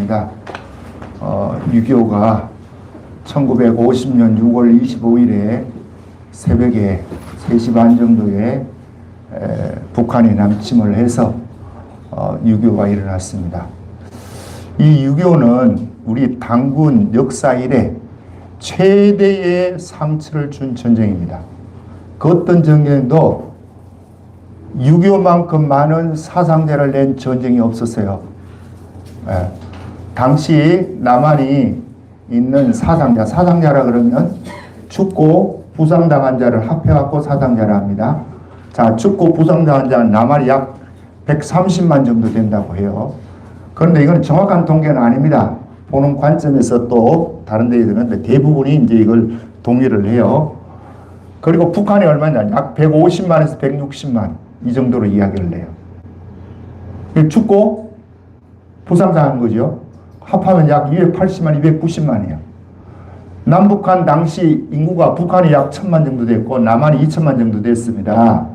있습니다. 6.25가 1950년 6월 25일에 새벽에 3시 반 정도에 북한이 남침을 해서 6.25가 일어났습니다. 이 6.25는 우리 당군 역사 이래 최대의 상처를 준 전쟁입니다. 그 어떤 전쟁도 6.25만큼 많은 사상자를 낸 전쟁이 없었어요. 당시 남한이 있는 사상자라 그러면 죽고 부상당한 자를 합해갖고 사상자라 합니다. 자, 죽고 부상당한 자는 남한이 약 130만 정도 된다고 해요. 그런데 이건 정확한 통계는 아닙니다. 보는 관점에서 또 다른 데에 있는데 대부분이 이제 이걸 동의를 해요. 그리고 북한이 얼마냐? 약 150만에서 160만 이 정도로 이야기를 해요. 죽고 부상당한 거죠. 합하면 약 280만, 290만이에요. 남북한 당시 인구가 북한이 약 1000만 정도 됐고 남한이 2000만 정도 됐습니다.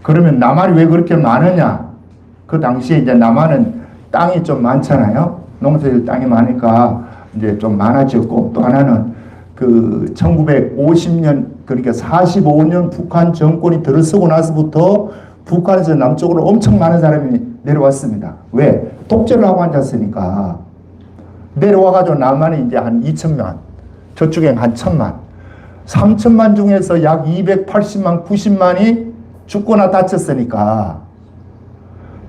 그러면 남한이 왜 그렇게 많으냐? 그 당시에 이제 남한은 땅이 좀 많잖아요. 농사질 땅이 많으니까 이제 좀 많아졌고, 또 하나는 그 1950년 그러니까 45년 북한 정권이 들어서고 나서부터 북한에서 남쪽으로 엄청 많은 사람이 내려왔습니다. 왜? 독재를 하고 앉았으니까. 내려와가지고 남한이 이제 한 2천만, 저쪽엔 한 1000만, 3000만 중에서 약 280만, 90만이 죽거나 다쳤으니까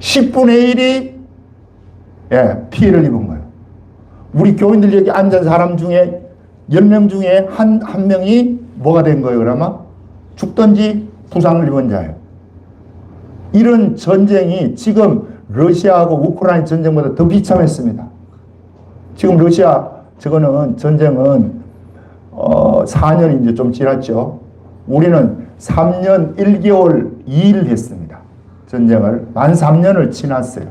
10분의 1이 피해를 입은 거예요. 우리 교인들 여기 앉은 사람 중에 10명 중에 한 명이 뭐가 된 거예요, 그러면? 죽든지 부상을 입은 자예요. 이런 전쟁이 지금 러시아하고 우크라이나 전쟁보다 더 비참했습니다. 지금 러시아 저거는 전쟁은 4년이 이제 좀 지났죠. 우리는 3년 1개월 2일 했습니다. 전쟁을 만 3년을 지났어요.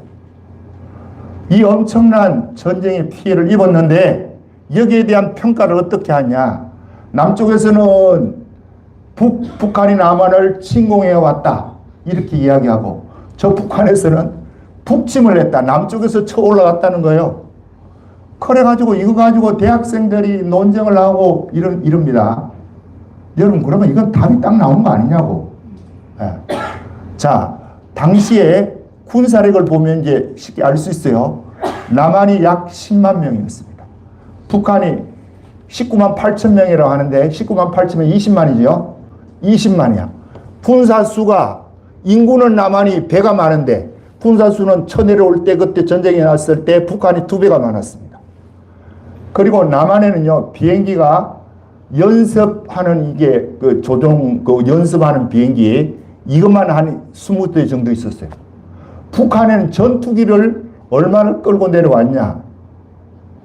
이 엄청난 전쟁의 피해를 입었는데 여기에 대한 평가를 어떻게 하냐? 남쪽에서는 북한이 남한을 침공해 왔다 이렇게 이야기하고, 저 북한에서는 북침을 했다, 남쪽에서 쳐 올라갔다는 거예요. 그래가지고 이거 가지고 대학생들이 논쟁을 하고 이럽니다. 여러분, 그러면 이건 답이 딱 나온 거 아니냐고. 자, 당시에 군사력을 보면 이제 쉽게 알 수 있어요. 남한이 약 10만 명이었습니다. 북한이 19만 8천 명이라고 하는데 19만 8천면 20만이죠. 20만이야. 군사수가, 인구는 남한이 배가 많은데 군사수는 쳐내려올 때, 그때 전쟁이 났을 때 북한이 2배가 많았습니다. 그리고 남한에는요, 비행기가 연습하는 이게 그 조종, 그 연습하는 비행기, 이것만 한 20대 정도 있었어요. 북한에는 전투기를 얼마나 끌고 내려왔냐?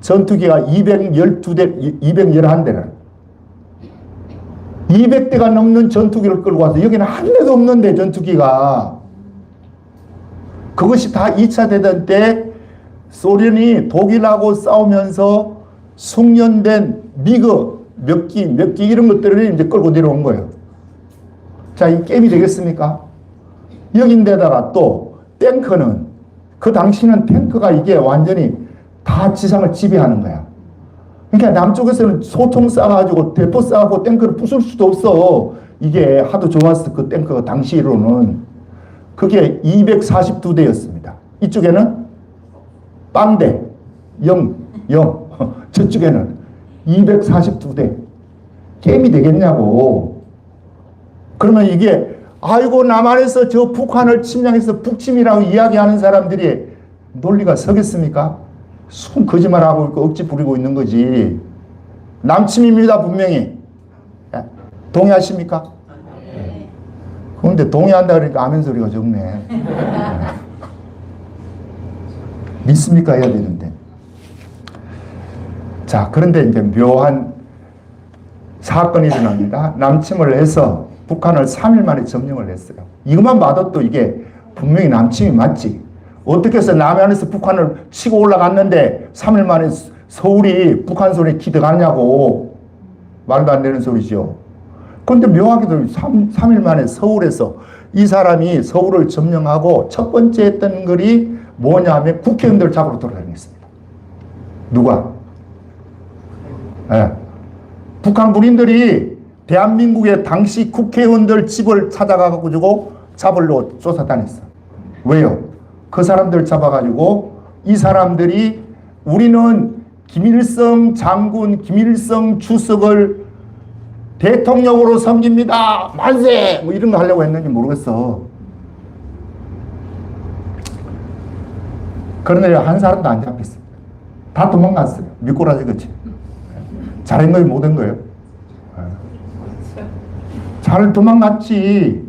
전투기가 212대, 211대를. 200대가 넘는 전투기를 끌고 와서 여기는 한 대도 없는데 전투기가. 그것이 다 2차 대전 때 소련이 독일하고 싸우면서 숙련된 미그 몇 기 이런 것들을 이제 끌고 내려온 거예요. 자, 이 게임이 되겠습니까? 여긴데다가 또 탱크는, 그 당시는 탱크가 이게 완전히 다 지상을 지배하는 거야. 그러니까 남쪽에서는 소총 쏴가지고 대포 쏴가지고 탱크를 부술 수도 없어. 이게 하도 좋았어, 그 탱크가 당시로는. 그게 242대였습니다. 이쪽에는 빵대 0 저쪽에는 242대. 게임이 되겠냐고. 그러면 이게 아이고 남한에서 저 북한을 침략해서 북침이라고 이야기하는 사람들이 논리가 서겠습니까? 순 거짓말하고 있고 억지 부리고 있는 거지. 남침입니다, 분명히. 동의하십니까? 네. 그런데 동의한다 그러니까 아멘 소리가 적네. 믿습니까? 해야 되는데. 자, 그런데 이제 묘한 사건이 일어납니다. 남침을 해서 북한을 3일 만에 점령을 했어요. 이것만 봐도 또 이게 분명히 남침이 맞지. 어떻게 해서 남한에서 북한을 치고 올라갔는데 3일 만에 서울이 북한 손에 기득하냐고. 말도 안 되는 소리죠. 그런데 묘하게도 3일 만에 서울에서 이 사람이 서울을 점령하고 첫 번째 했던 글이 뭐냐면 국회의원들 잡으러 돌아다녔습니다. 누가? 예. 북한 군인들이 대한민국의 당시 국회의원들 집을 찾아가지고 잡으러 쫓아다녔어. 왜요? 그 사람들 잡아가지고 이 사람들이 우리는 김일성 장군, 김일성 주석을 대통령으로 섬깁니다. 만세! 뭐 이런 거 하려고 했는지 모르겠어. 그런데 한 사람도 안 잡혔어. 다 도망갔어요. 미꾸라지 같이. 잘한 거예요, 못한 거예요? 잘 도망갔지.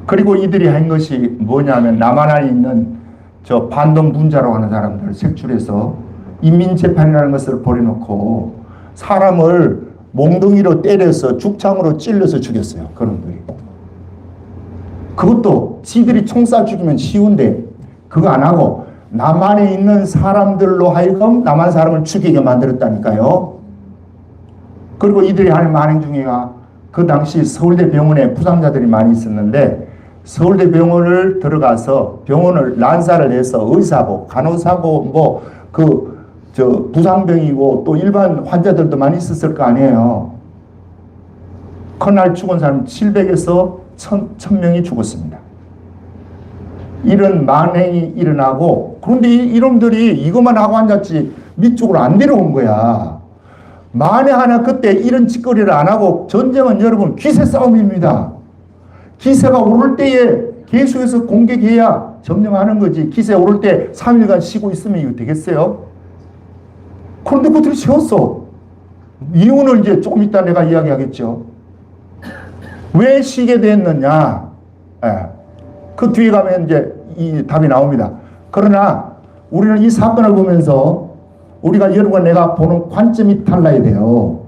그리고 이들이 한 것이 뭐냐면 남한에 있는 저 반동 분자라고 하는 사람들을 색출해서 인민재판이라는 것을 벌여놓고 사람을 몽둥이로 때려서 죽창으로 찔러서 죽였어요. 그런들이. 그것도 지들이 총 쏴 죽이면 쉬운데 그거 안 하고 남한에 있는 사람들로 하여금 남한 사람을 죽이게 만들었다니까요. 그리고 이들이 하는 만행 중에가 그 당시 서울대 병원에 부상자들이 많이 있었는데 서울대 병원을 들어가서 병원을 난사를 해서 의사고 간호사고 부상병이고 또 일반 환자들도 많이 있었을 거 아니에요. 그날 죽은 사람 700에서 1000명이 죽었습니다. 이런 만행이 일어나고 그런데 이놈들이 이것만 하고 앉았지 밑쪽으로 안 내려온 거야. 만에 하나 그때 이런 짓거리를 안 하고 전쟁은 여러분 기세 싸움입니다. 기세가 오를 때에 계속해서 공격해야 점령하는 거지. 기세 오를 때 3일간 쉬고 있으면 이거 되겠어요? 그런데 그들이 쉬었어. 이유는 이제 조금 이따 내가 이야기하겠죠. 왜 쉬게 됐느냐? 그 뒤에 가면 이제 이 답이 나옵니다. 그러나 우리는 이 사건을 보면서 우리가 여러분과 내가 보는 관점이 달라야 돼요.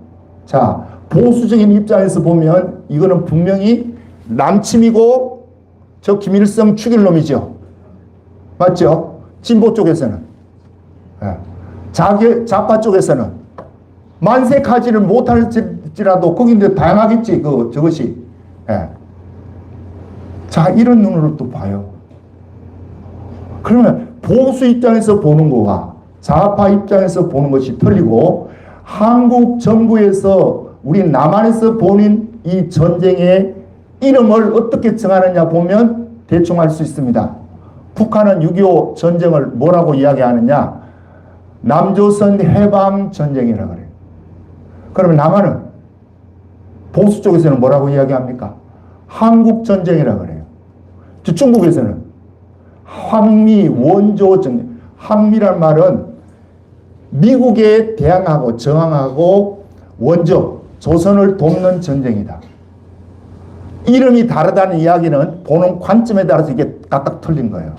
자, 보수적인 입장에서 보면 이거는 분명히 남침이고 저 김일성 죽일 놈이죠. 맞죠? 진보 쪽에서는. 좌파 쪽에서는 만색하지를 못할지라도 거기 이제 다양하겠지. 저것이. 자, 이런 눈으로 또 봐요. 그러면 보수 입장에서 보는 거와 좌파 입장에서 보는 것이 틀리고 한국 정부에서 우리 남한에서 보는 이 전쟁의 이름을 어떻게 정하느냐 보면 대충 알 수 있습니다. 북한은 6.25 전쟁을 뭐라고 이야기하느냐? 남조선 해방전쟁이라고 그래요. 그러면 남한은 보수 쪽에서는 뭐라고 이야기합니까? 한국전쟁이라고 그래요. 중국에서는 항미 원조전쟁. 항미란 말은 미국에 대항하고 저항하고 원조, 조선을 돕는 전쟁이다. 이름이 다르다는 이야기는 보는 관점에 따라서 이게 각각 틀린 거예요.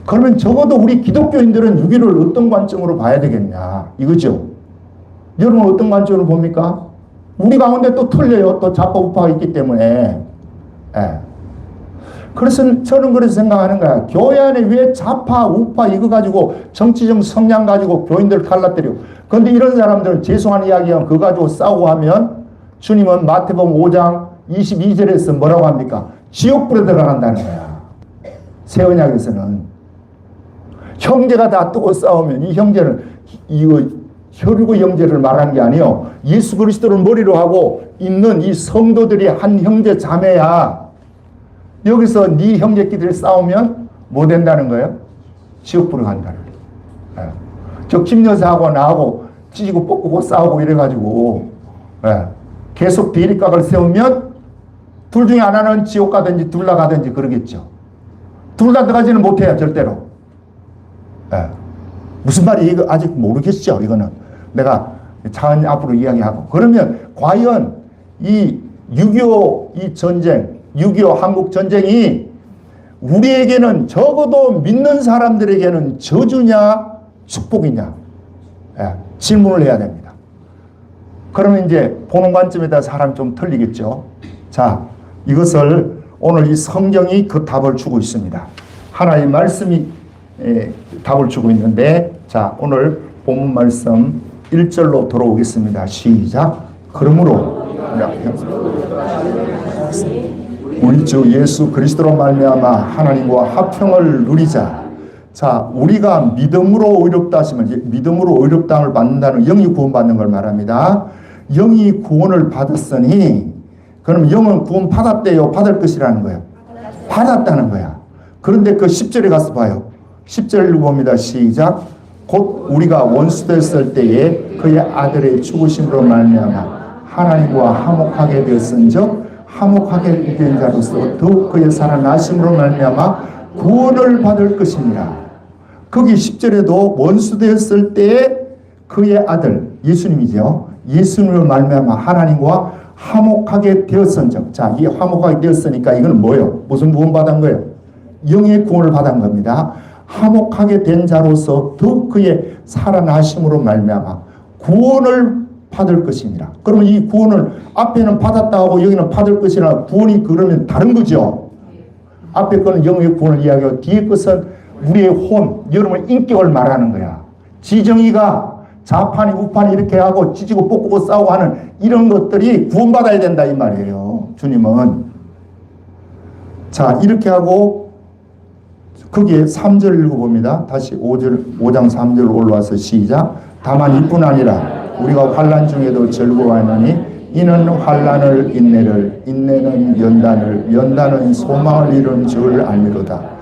그러면 적어도 우리 기독교인들은 6.25를 어떤 관점으로 봐야 되겠냐 이거죠. 여러분 어떤 관점으로 봅니까? 우리 가운데 또 틀려요. 또 좌파 우파가 있기 때문에. 그래서 저는 그래서 생각하는 거야. 교회 안에 왜 좌파 우파 이거 가지고 정치적 성향 가지고 교인들 갈라뜨려. 그런데 이런 사람들은 죄송한 이야기하면 그거 가지고 싸우고 하면 주님은 마태복음 5장 22절에서 뭐라고 합니까? 지옥불에 들어간다는 거야. 새 언약에서는. 형제가 다 뜨고 싸우면 이 형제는 이거 혈육 형제를 말하는 게 아니에요. 예수 그리스도를 머리로 하고 있는 이 성도들이 한 형제 자매야. 여기서 네 형제끼리 싸우면 뭐 된다는 거예요? 지옥불에 간다는 거예요. 저 김 여사하고 나하고 찢고 뽑고 싸우고 이래가지고 계속 대립각을 세우면 둘 중에 하나는 지옥 가든지 둘 다 가든지 그러겠죠. 둘 다 들어가지는 못해요. 절대로. 무슨 말이 이거 아직 모르겠죠. 이거는 내가 차원 앞으로 이야기하고. 그러면 과연 이 6.25 이 전쟁 6.25 한국 전쟁이 우리에게는 적어도 믿는 사람들에게는 저주냐 축복이냐 질문을 해야 됩니다. 그러면 이제 보는 관점에 따라 사람이 좀 틀리겠죠. 자, 이것을 오늘 이 성경이 그 답을 주고 있습니다. 하나의 말씀이 답을 주고 있는데, 자, 오늘 본문 말씀 1절로 돌아오겠습니다. 시작. 그러므로 우리 주 예수 그리스도로 말미암아 하나님과 화평을 누리자. 자, 우리가 믿음으로 의롭다 하시면 믿음으로 의롭다함을 받는다는 영이 구원받는 걸 말합니다. 영이 구원을 받았으니 그럼 영은 구원 받았대요? 받을 것이라는 거예요? 받았다는 거야. 그런데 그 10절에 가서 봐요. 10절 봅니다. 시작. 곧 우리가 원수 됐을 때에 그의 아들의 죽으심으로 말미암아 하나님과 화목하게 되었은즉 화목하게 된 자로서 더욱 그의 살아나심으로 말미암아 구원을 받을 것입니다. 거기 10절에도 원수 되었을 때에 그의 아들 예수님이죠. 예수님으로 말미암아 하나님과 화목하게 되었은즉. 자, 이 화목하게 되었으니까 이건 뭐예요? 무슨 구원 받은 거예요? 영의 구원을 받은 겁니다. 화목하게 된 자로서 더욱 그의 살아나심으로 말미암아 구원을 받을 것입니다. 그러면 이 구원을 앞에는 받았다 하고 여기는 받을 것이라 구원이 그러면 다른 거죠. 앞에 거는 영의 구원을 이야기하고 뒤에 것은 우리의 혼, 여러분의 인격을 말하는 거야. 지정이가 좌판이 우판이 이렇게 하고 찢고 뽑고 싸우고 하는 이런 것들이 구원받아야 된다 이 말이에요. 주님은. 자, 이렇게 하고 거기에 3절 읽어봅니다. 다시 5장 3절 올라와서 시작. 다만 이뿐 아니라 우리가 환난 중에도 즐거워하느니 이는 환난을 인내를, 인내는 연단을, 연단은 소망을 이룬 줄 알미로다.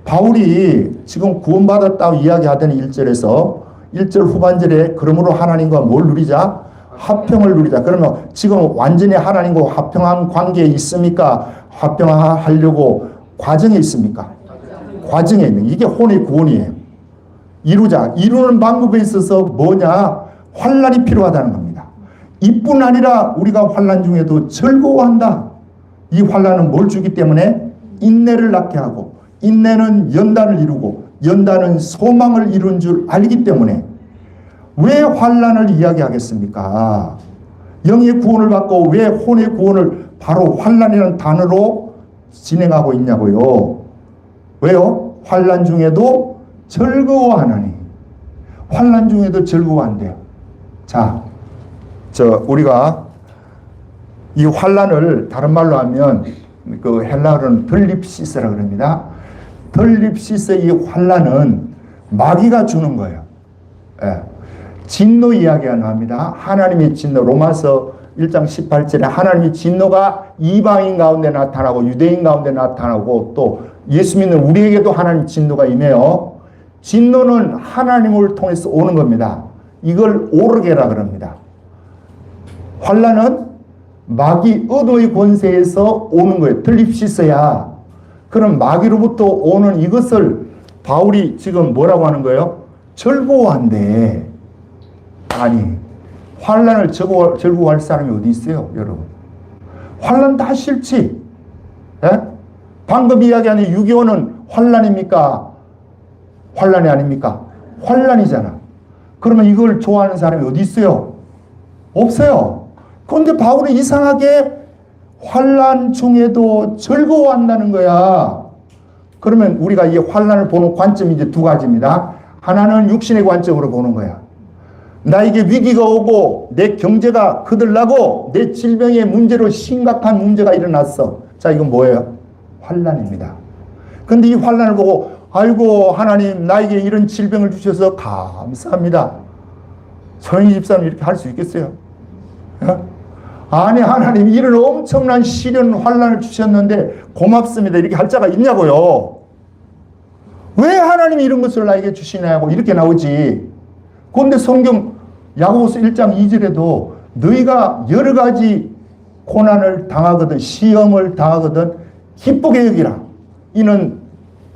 바울이 지금 구원받았다고 이야기하던 1절에서 1절 후반절에 그러므로 하나님과 뭘 누리자? 화평을 누리자. 그러면 지금 완전히 하나님과 화평한 관계에 있습니까? 화평하려고 과정에 있습니까? 과정에 있는 이게 혼의 구원이에요. 이루자. 이루는 방법에 있어서 뭐냐? 환난이 필요하다는 겁니다. 이뿐 아니라 우리가 환난 중에도 즐거워한다. 이 환난은 뭘 주기 때문에? 인내를 낳게 하고 인내는 연단을 이루고 연단은 소망을 이룬 줄 알기 때문에. 왜 환난을 이야기하겠습니까? 영의 구원을 받고 왜 혼의 구원을 바로 환난이라는 단어로 진행하고 있냐고요. 왜요? 환난 중에도 즐거워하느니. 환난 중에도 즐거워한대요. 자, 우리가 이 환난을 다른 말로 하면 그 헬라어로는 덜립시스라 그럽니다. 덜립시스의 이 환난은 마귀가 주는 거예요. 예. 진노 이야기가 나옵니다. 하나님의 진노. 로마서 1장 18절에 하나님의 진노가 이방인 가운데 나타나고 유대인 가운데 나타나고 또 예수 믿는 우리에게도 하나님의 진노가 임해요. 진노는 하나님을 통해서 오는 겁니다. 이걸 오르게라 그럽니다. 환난은 마귀 어둠의 권세에서 오는 거예요. 덜립시스야. 그럼 마귀로부터 오는 이것을 바울이 지금 뭐라고 하는 거예요? 즐거워한대. 아니, 환난을 즐거워할 사람이 어디 있어요, 여러분? 환난 다 싫지. 예? 방금 이야기하는 6.25는 환난입니까? 환난이 아닙니까? 환난이잖아. 그러면 이걸 좋아하는 사람이 어디 있어요? 없어요. 그런데 바울이 이상하게 환난 중에도 즐거워한다는 거야. 그러면 우리가 이 환난을 보는 관점이 이제 두 가지입니다. 하나는 육신의 관점으로 보는 거야. 나에게 위기가 오고 내 경제가 거들나고 내 질병의 문제로 심각한 문제가 일어났어. 자, 이건 뭐예요? 환난입니다. 그런데 이 환난을 보고 아이고 하나님 나에게 이런 질병을 주셔서 감사합니다. 서영희 집사님 이렇게 할 수 있겠어요? 아니 하나님 이런 엄청난 시련 환난을 주셨는데 고맙습니다 이렇게 할 자가 있냐고요. 왜 하나님이 이런 것을 나에게 주시냐고 이렇게 나오지. 그런데 성경 야고보서 1장 2절에도 너희가 여러 가지 고난을 당하거든 시험을 당하거든 기쁘게 여기라. 이는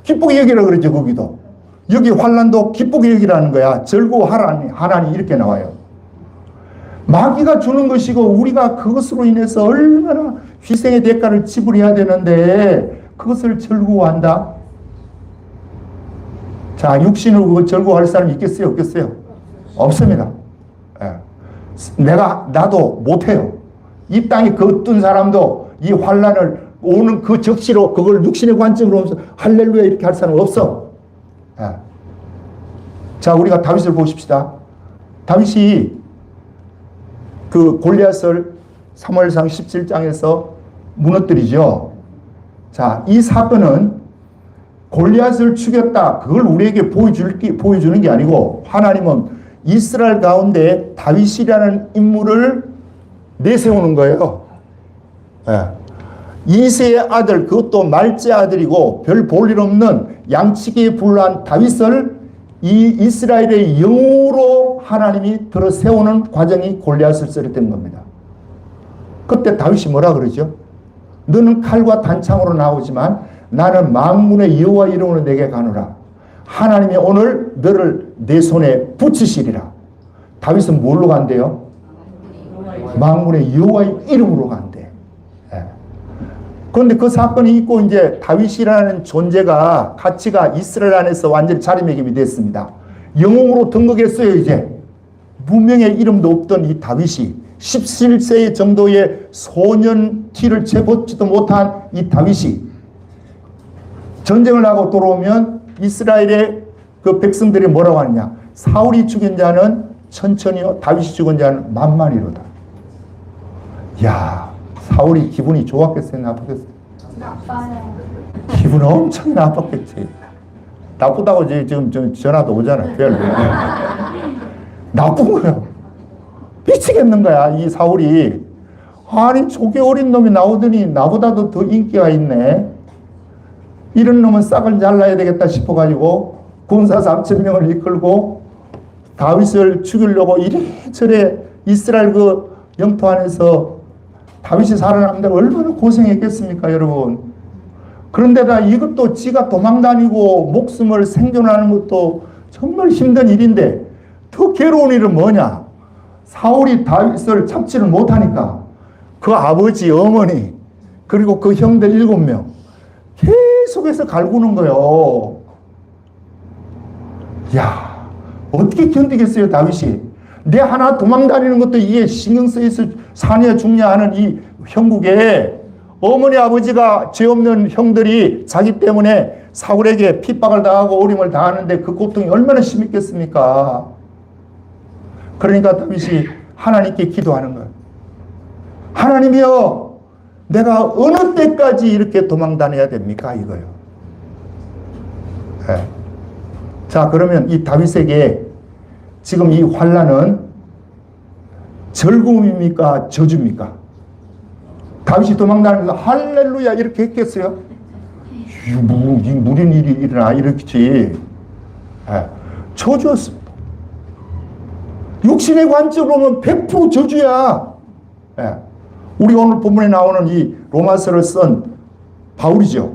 기쁘게 여기라 그러죠. 거기도 여기 환난도 기쁘게 여기라는 거야. 즐거워하라니 하나니 이렇게 나와요. 마귀가 주는 것이고 우리가 그것으로 인해서 얼마나 희생의 대가를 지불해야 되는데 그것을 즐거워한다. 자, 육신으로 그거 즐거워할 사람이 있겠어요? 없겠어요? 없습니다. 예. 나도 못해요. 이 땅에 겉둔 사람도 이 환난을 오는 그 적시로 그걸 육신의 관점으로 보면서 할렐루야 이렇게 할 사람 없어. 예. 자, 우리가 다윗을 보십시다. 다윗이 그 골리앗을 사무엘상 17장에서 무너뜨리죠. 자, 이 사건은 골리앗을 죽였다. 그걸 우리에게 보여주는 게 아니고 하나님은 이스라엘 가운데 다윗이라는 인물을 내세우는 거예요. 예. 이새의 아들, 그것도 말째 아들이고 별 볼일 없는 양치기에 불과한 다윗을 이 이스라엘의 영으로 하나님이 들어 세우는 과정이 골리앗을 쓰러뜨린 겁니다. 그때 다윗이 뭐라 그러죠? 너는 칼과 단창으로 나오지만 나는 만군의 여호와 이름으로 내게 가노라. 하나님이 오늘 너를 내 손에 붙이시리라. 다윗은 뭘로 간대요? 만군의 여호와의 이름으로 간대. 예. 그런데 그 사건이 있고 이제 다윗이라는 존재가 가치가 이스라엘 안에서 완전히 자리매김이 됐습니다. 영웅으로 등극했어요. 이제 무명의 이름도 없던 이 다윗이 17세 정도의 소년 티를 채보지도 못한 이 다윗이 전쟁을 하고 돌아오면 이스라엘의 그 백성들이 뭐라고 하느냐? 사울이 죽인 자는 천천히요, 다윗이 죽은 자는 만만이로다. 야, 사울이 기분이 좋았겠어요? 나쁘겠어요? 나빠요. 기분 엄청 나빴겠지. 나쁘다고 지금 전화도 오잖아. 별로. 나쁜 거예요. 미치겠는 거야, 이 사울이. 아니, 조개 어린 놈이 나오더니 나보다도 더 인기가 있네. 이런 놈은 싹을 잘라야 되겠다 싶어가지고 군사 3,000명을 이끌고 다윗을 죽이려고 이래저래 이스라엘 그 영토 안에서 다윗이 살아남는데 얼마나 고생했겠습니까, 여러분. 그런데다 이것도 지가 도망다니고 목숨을 생존하는 것도 정말 힘든 일인데 더 괴로운 일은 뭐냐? 사울이 다윗을 잡지를 못하니까 그 아버지, 어머니, 그리고 그 형들 7명 계속해서 갈구는 거예요. 야, 어떻게 견디겠어요, 다윗이? 내 하나 도망다니는 것도 이게 신경 쓰여서 사냐 죽냐 하는 이 형국에 어머니, 아버지가 죄 없는 형들이 자기 때문에 사울에게 핍박을 당하고 어림을 당하는데 그 고통이 얼마나 심했겠습니까? 그러니까 다윗이 하나님께 기도하는 거예요. 하나님이여, 내가 어느 때까지 이렇게 도망다녀야 됩니까? 이거요. 네. 자, 그러면 이 다윗에게 지금 이 환난은 즐거움입니까? 저주입니까? 다윗이 도망다니면서 할렐루야 이렇게 했겠어요? 무슨 일이 일어나 이렇지. 네. 저주였습니다. 육신의 관점으로 보면 100% 저주야. 네. 우리 오늘 본문에 나오는 이 로마서를 쓴 바울이죠.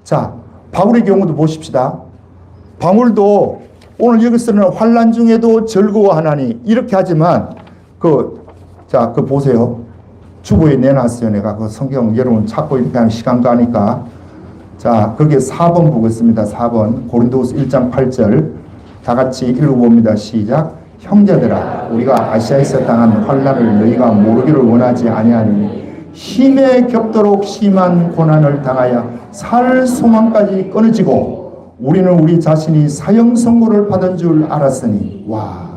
자, 바울의 경우도 보십시다. 바울도 오늘 여기서는 환난 중에도 즐거워하나니 이렇게 하지만 그 보세요. 주보에 내놨어요. 내가 그 성경 여러분 찾고 이렇게 하는 시간도 하니까. 자, 거기에 4번 보겠습니다. 4번 고린도후서 1장 8절 다 같이 읽어봅니다. 시작. 형제들아, 우리가 아시아에서 당한 환난을 너희가 모르기를 원하지 아니하니 힘에 겹도록 심한 고난을 당하여 살 소망까지 끊어지고 우리는 우리 자신이 사형 선고를 받은 줄 알았으니. 와,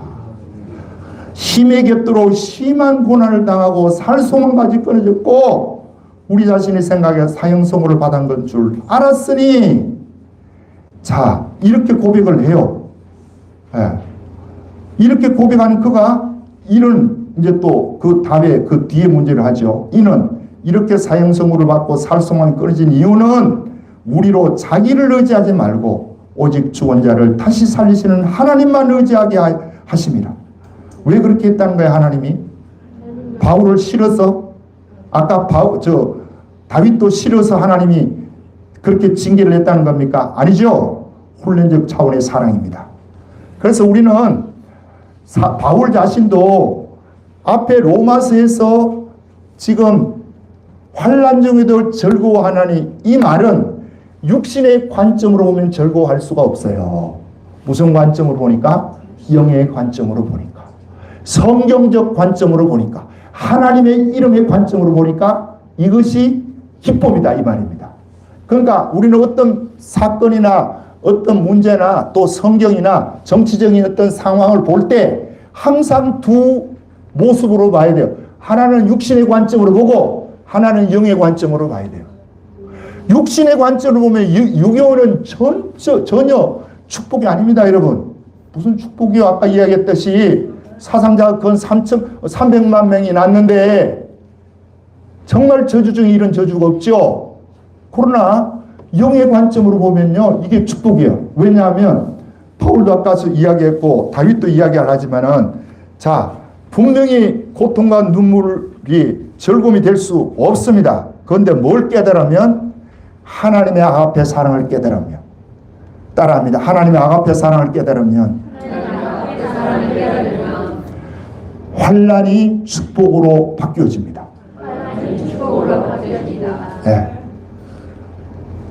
힘에 겹도록 심한 고난을 당하고 살 소망까지 끊어졌고 우리 자신이 생각해 사형 선고를 받은 건 줄 알았으니. 자, 이렇게 고백을 해요. 예. 이렇게 고백하는 그가 이런 이제 또 그 답에 그 뒤에 문제를 하죠. 이는 이렇게 사형 선고를 받고 살 소망이 끊어진 이유는 우리로 자기를 의지하지 말고 오직 죽은 자를 다시 살리시는 하나님만 의지하게 하심이라. 왜 그렇게 했다는 거예요, 하나님이? 바울을 싫어서? 아까 다윗도 싫어서 하나님이 그렇게 징계를 했다는 겁니까? 아니죠. 훈련적 차원의 사랑입니다. 그래서 우리는 바울 자신도 앞에 로마서에서 지금 환난 중에도 즐거워하나니 이 말은 육신의 관점으로 보면 즐거워할 수가 없어요. 무슨 관점으로 보니까? 영의 관점으로 보니까, 성경적 관점으로 보니까, 하나님의 이름의 관점으로 보니까 이것이 기쁨이다 이 말입니다. 그러니까 우리는 어떤 사건이나 어떤 문제나 또 성경이나 정치적인 어떤 상황을 볼 때 항상 두 모습으로 봐야 돼요. 하나는 육신의 관점으로 보고 하나는 영의 관점으로 봐야 돼요. 육신의 관점으로 보면 유교는 전혀 축복이 아닙니다, 여러분. 무슨 축복이요? 아까 이야기했듯이 사상자가 건 300만 명이 났는데 정말 저주 중에 이런 저주가 없죠. 그러나 영의 관점으로 보면요, 이게 축복이에요. 왜냐하면 바울도 아까서 이야기했고 다윗도 이야기를 하지만은, 자, 분명히 고통과 눈물이 즐거움이 될 수 없습니다. 그런데 뭘 깨달으면 하나님의 아가페 사랑을 깨달으며, 따라합니다. 하나님의 아가페 사랑을 깨달으면 환난이 축복으로 바뀌어집니다. 네.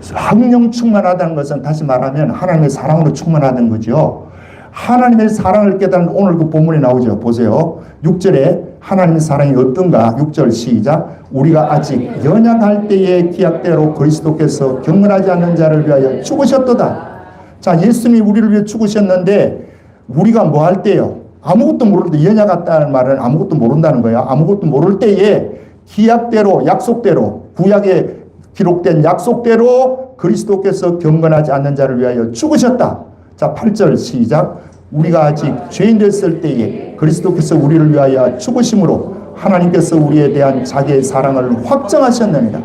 성령 충만하다는 것은 다시 말하면 하나님의 사랑으로 충만하다는 거죠. 하나님의 사랑을 깨달은 오늘 그 본문에 나오죠. 보세요. 6절에 하나님의 사랑이 어떤가? 6절 시작. 우리가 아직 연약할 때의 기약대로 그리스도께서 경건하지 않는 자를 위하여 죽으셨도다. 자, 예수님이 우리를 위해 죽으셨는데 우리가 뭐 할 때요? 아무것도 모를 때, 연약하다는 말은 아무것도 모른다는 거야. 아무것도 모를 때에 기약대로, 약속대로, 구약에 기록된 약속대로 그리스도께서 경건하지 않는 자를 위하여 죽으셨다. 자, 8절 시작. 우리가 아직 죄인 됐을 때에 그리스도께서 우리를 위하여 죽으심으로 하나님께서 우리에 대한 자기의 사랑을 확정하셨느니라.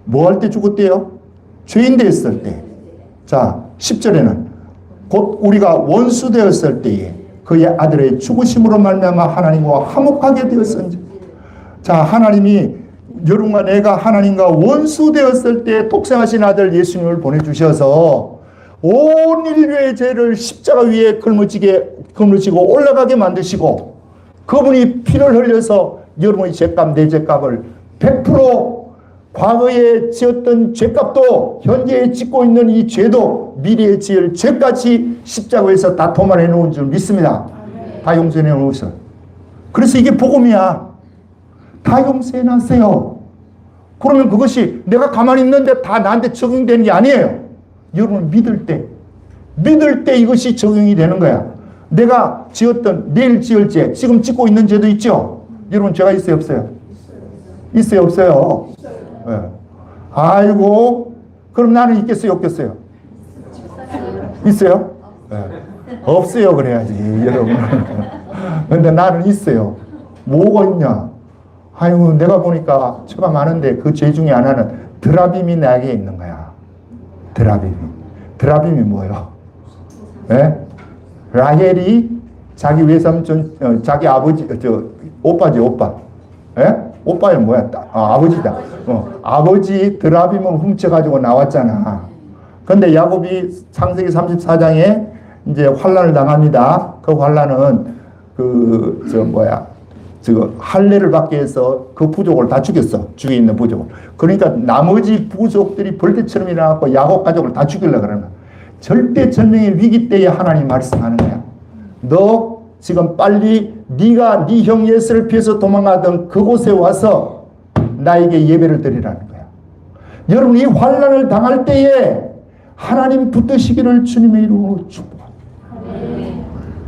뭐 할 때 죽었대요? 죄인 됐을 때. 자, 10절에는 곧 우리가 원수 되었을 때에 그의 아들의 죽으심으로 말미암아 하나님과 화목하게 되었은지. 자, 하나님이 여러분과 내가 하나님과 원수 되었을 때 독생하신 아들 예수님을 보내주셔서 온 인류의 죄를 십자가 위에 걸머지고 올라가게 만드시고, 그분이 피를 흘려서 여러분의 죄값, 내 죄값을 100% 과거에 지었던 죄값도 현재에 짓고 있는 이 죄도 미래에 지을 죄까지 십자가에서 다 도말해 놓은 줄 믿습니다. 다 용서해 놓으셔. 그래서 이게 복음이야. 다 용서해 놨어요. 그러면 그것이 내가 가만히 있는데 다 나한테 적용되는 게 아니에요. 여러분 믿을 때 이것이 적용이 되는 거야. 내가 지었던, 내일 지을 죄, 지금 짓고 있는 죄도 있죠. 여러분 죄가 있어요, 없어요? 있어요, 없어요? 네. 아이고, 그럼 나는 있겠어요, 없겠어요? 있어요? 네. 없어요, 그래야지, 여러분. 근데 나는 있어요. 뭐가 있냐? 아이고, 내가 보니까 죄가 많은데 그 죄 중에 하나는 드라빔이 나에게 있는 거야. 드라빔이 뭐예요? 네? 라헬이 자기 외삼촌, 자기 아버지, 오빠지, 오빠. 예? 오빠는 뭐야? 아버지다. 아버지 드라빔을 훔쳐가지고 나왔잖아. 근데 야곱이 창세기 34장에 이제 환란을 당합니다. 그 환란은 할례를 받기 위해서 그 부족을 다 죽였어. 주위에 있는 부족을. 그러니까 나머지 부족들이 벌떼처럼 일어나고 야곱 가족을 다 죽이려고 그러는 거야. 절대절명의 위기 때에 하나님 말씀하는 거야. 너 지금 빨리 네가 네 형 예수를 피해서 도망가던 그곳에 와서 나에게 예배를 드리라는 거야. 여러분, 이 환난을 당할 때에 하나님 붙드시기를 주님의 이름으로 축복합니다.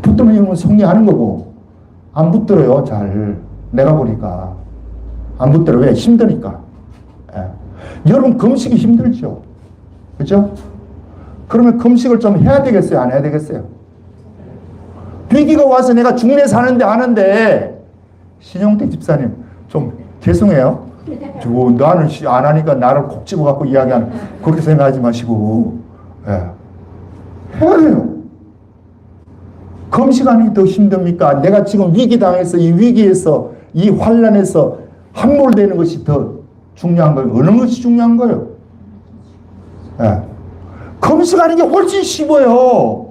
붙들면 이름은 성리하는 거고, 안 붙들어요. 잘 내가 보니까 안 붙들어. 왜? 힘드니까. 여러분 금식이 힘들죠. 그렇죠? 그러면 금식을 좀 해야 되겠어요? 안 해야 되겠어요? 위기가 와서 내가 중내 사는데 하는데, 신용택 집사님 좀 죄송해요. 나는 안 하니까 나를 콕 집어갖고 이야기하는, 그렇게 생각하지 마시고 해야 돼요. 금식하는 게 더 힘듭니까? 내가 지금 위기당해서 이 위기에서 이 환란에서 함몰되는 것이 더 중요한 거예요? 어느 것이 중요한 거예요? 금식하는 게 훨씬 쉬워요.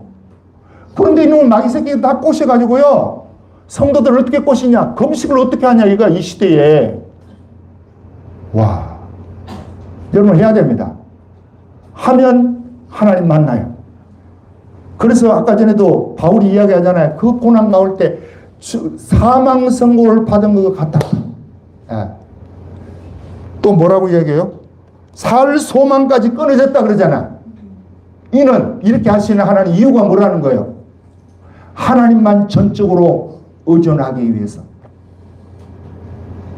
그런데 이놈은 마귀 새끼가 다 꼬셔가지고요. 성도들을 어떻게 꼬시냐? 금식을 어떻게 하냐? 이거 이 시대에. 와. 여러분 해야 됩니다. 하면 하나님 만나요. 그래서 아까 전에도 바울이 이야기하잖아요. 그 고난 나올 때 사망 선고를 받은 것 같다. 또 뭐라고 이야기해요? 살 소망까지 끊어졌다 그러잖아. 이는 이렇게 하시는 하나님 이유가 뭐라는 거예요? 하나님만 전적으로 의존하기 위해서.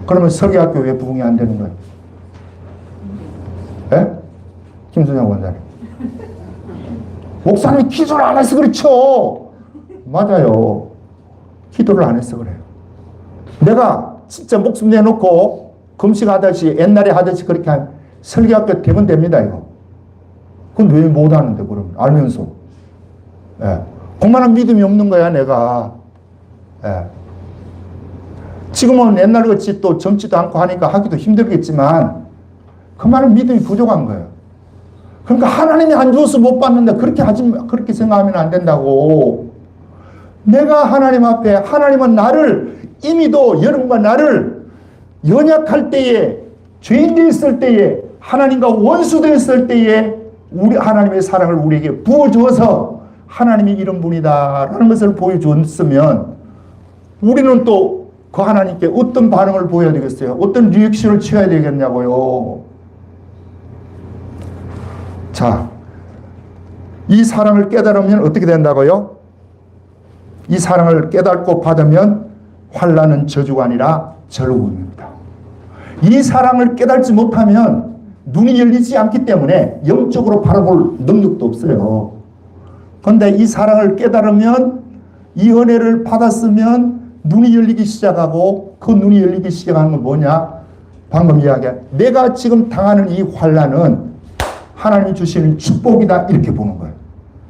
그러면 설교학교 왜 부흥이 안 되는 거예요? 김순영 원장님. 목사님이 기도를 안 해서 그렇죠. 맞아요. 기도를 안 해서 그래요. 내가 진짜 목숨 내놓고 금식하듯이 옛날에 하듯이 그렇게 하면 설교학교 되면 됩니다, 이거. 그건 왜 못하는데, 그러면. 알면서. 예. 그만한 믿음이 없는 거야, 내가. 예. 지금은 옛날 같이 또 젊지도 않고 하니까 하기도 힘들겠지만, 그만한 믿음이 부족한 거예요. 그러니까 하나님이 안 주어서 못 받는다. 그렇게 생각하면 안 된다고. 내가 하나님 앞에, 하나님은 나를, 이미도 여러분과 나를 연약할 때에, 죄인 되었을 때에, 하나님과 원수 되었을 때에, 우리 하나님의 사랑을 우리에게 부어주어서 하나님이 이런 분이다라는 것을 보여줬으면 우리는 또 그 하나님께 어떤 반응을 보여야 되겠어요? 어떤 리액션을 취해야 되겠냐고요. 자, 이 사랑을 깨달으면 어떻게 된다고요? 이 사랑을 깨닫고 받으면 환난은 저주가 아니라 절호입니다. 이 사랑을 깨닫지 못하면 눈이 열리지 않기 때문에 영적으로 바라볼 능력도 없어요. 그런데 이 사랑을 깨달으면, 이 은혜를 받았으면 눈이 열리기 시작하고, 그 눈이 열리기 시작하는 건 뭐냐? 방금 이야기한 내가 지금 당하는 이 환난은 하나님이 주시는 축복이다, 이렇게 보는 거예요.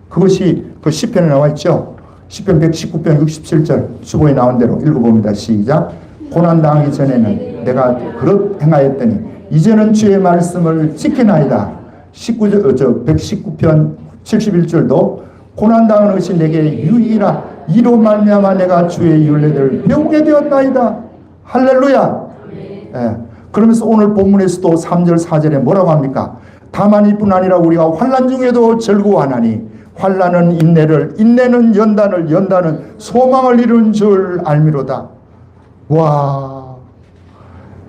그것이 그 시편에 나와 있죠. 시편 119편 67절 수보에 나온 대로 읽어봅니다. 시작. 고난당하기 전에는 내가 그릇 행하였더니 이제는 주의 말씀을 지키나이다. 119편 71절도 고난당하는 것이 내게 유익이라 이로 말미암아 내가 주의 율례를 배우게 되었나이다. 할렐루야. 예. 그러면서 오늘 본문에서도 3절 4절에 뭐라고 합니까? 다만 이뿐 아니라 우리가 환난 중에도 즐거워하나니 환난은 인내를, 인내는 연단을, 연단은 소망을 이룬 줄 알미로다. 와,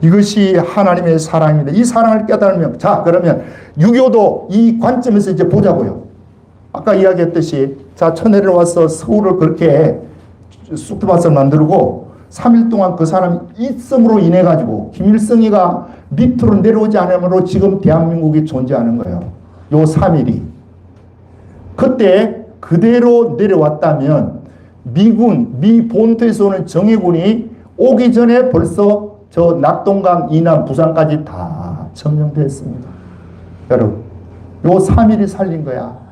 이것이 하나님의 사랑입니다. 이 사랑을 깨달으면, 자, 그러면 유교도 이 관점에서 이제 보자고요. 아까 이야기했듯이, 자, 천혜를 와서 서울을 그렇게 쑥두밭을 만들고 3일 동안 그 사람이 있음으로 인해 가지고 김일성이가 밑으로 내려오지 않으므로 지금 대한민국이 존재하는 거예요. 요 3일이. 그때 그대로 내려왔다면 미군, 미 본토에서 오는 정예군이 오기 전에 벌써 저 낙동강 이남 부산까지 다 점령됐습니다. 여러분, 요 3일이 살린 거야.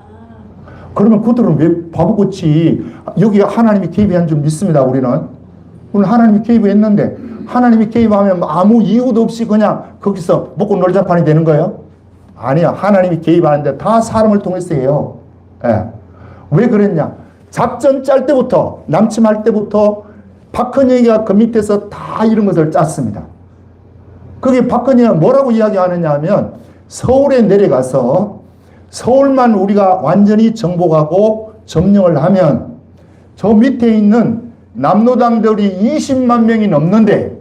그러면 그들은 왜 바보같이 여기 하나님이 개입한 줄 믿습니다. 우리는 하나님이 개입했는데, 하나님이 개입하면 아무 이유도 없이 그냥 거기서 먹고 놀자 판이 되는 거예요? 아니야. 하나님이 개입하는데 다 사람을 통해서 해요. 예. 왜 그랬냐? 작전 짤 때부터, 남침할 때부터 박헌영이가 그 밑에서 다 이런 것을 짰습니다. 그게 박헌영이 뭐라고 이야기하느냐 하면, 서울에 내려가서 서울만 우리가 완전히 정복하고 점령을 하면 저 밑에 있는 남로당들이 20만 명이 넘는데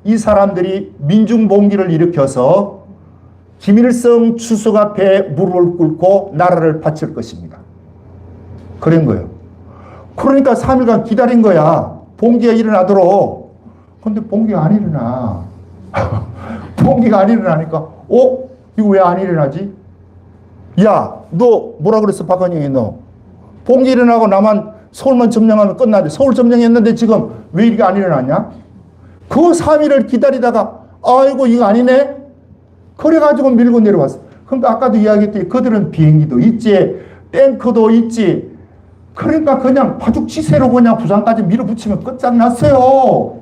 이 사람들이 민중봉기를 일으켜서 김일성 추석 앞에 무릎을 꿇고 나라를 바칠 것입니다. 그런 거예요. 그러니까 3일간 기다린 거야. 봉기가 일어나도록. 근데 봉기가 안 일어나. 봉기가 안 일어나니까, 이거 왜 안 일어나지? 야, 너 뭐라 그랬어, 박헌영이 너? 봉기 일어나고 나만 서울만 점령하면 끝나지. 서울 점령했는데 지금 왜 이게 안 일어났냐? 그 3일을 기다리다가, 아이고, 이거 아니네? 그래가지고 밀고 내려왔어. 그러니까 아까도 이야기했더니 그들은 비행기도 있지, 탱크도 있지. 그러니까 그냥 바둑치세로 그냥 부산까지 밀어붙이면 끝장났어요.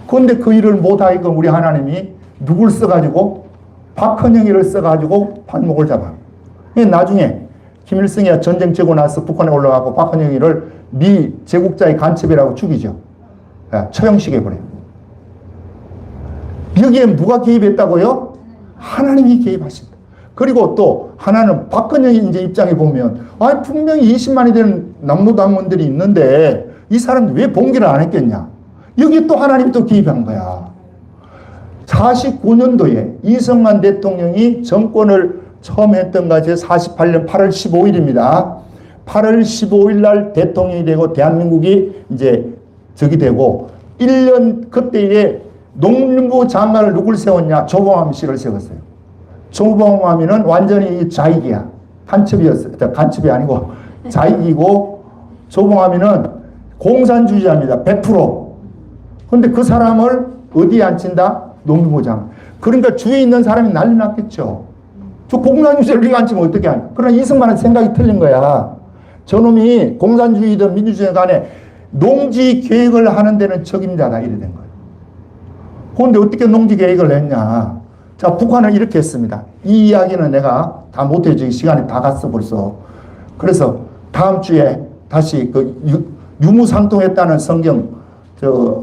그런데 그 일을 못하니까 우리 하나님이 누굴 써가지고? 박헌영이를 써가지고 발목을 잡아. 나중에 김일성이 전쟁 치고 나서 북한에 올라가고 박헌영이를 미 제국자의 간첩이라고 죽이죠. 처형시켜버려요. 여기에 누가 개입했다고요? 하나님이 개입하신다. 그리고 또 하나는 박헌영의 이제 입장에 보면, 분명히 20만이 되는 남로당원들이 있는데 이 사람들 왜 봉기를 안 했겠냐? 여기 또 하나님이 또 개입한 거야. 49년도에 이승만 대통령이 정권을 처음 했던 것이 48년 8월 15일입니다. 8월 15일 날 대통령이 되고 대한민국이 이제 적이 되고 1년 그때에 농림부 장관을 누굴 세웠냐? 조봉암 씨를 세웠어요. 조봉암이는 완전히 좌익이야. 간첩이었어요. 간첩이 아니고 좌익이고, 조봉암이는 공산주의자입니다. 100%. 근데 그 사람을 어디에 앉힌다? 농림부장. 그러니까 주위에 있는 사람이 난리 났겠죠. 저 공산주의자를 우리가 앉히면 어떻게 하냐. 그러나 이승만은 생각이 틀린 거야. 저놈이 공산주의든 민주주의든 간에 농지 계획을 하는 데는 적임자다. 이래 된 거예요. 그런데 어떻게 농지 계획을 했냐. 자, 북한은 이렇게 했습니다. 이 이야기는 내가 다 못해주기 시간이 다 갔어 벌써. 그래서 다음 주에 다시 그 유무상통했다는 성경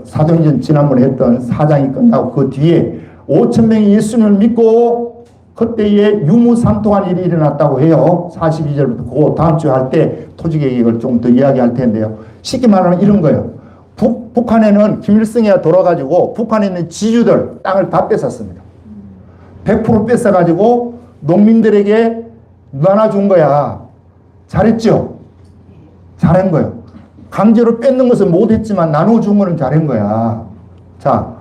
사도행전 지난번에 했던 4장이 끝나고 그 뒤에 5,000명이 예수님을 믿고 그때에 유무상통한 일이 일어났다고 해요. 42절부터 그 다음 주에 할 때 토지계획을 좀 더 이야기할 텐데요. 쉽게 말하면 이런 거예요. 북한에는 김일성이 돌아가지고 북한에 있는 지주들 땅을 다 뺏었습니다. 100% 뺏어가지고 농민들에게 나눠준 거야. 잘했죠? 잘한 거예요. 강제로 뺏는 것은 못했지만 나눠준 거는 잘한 거야. 자,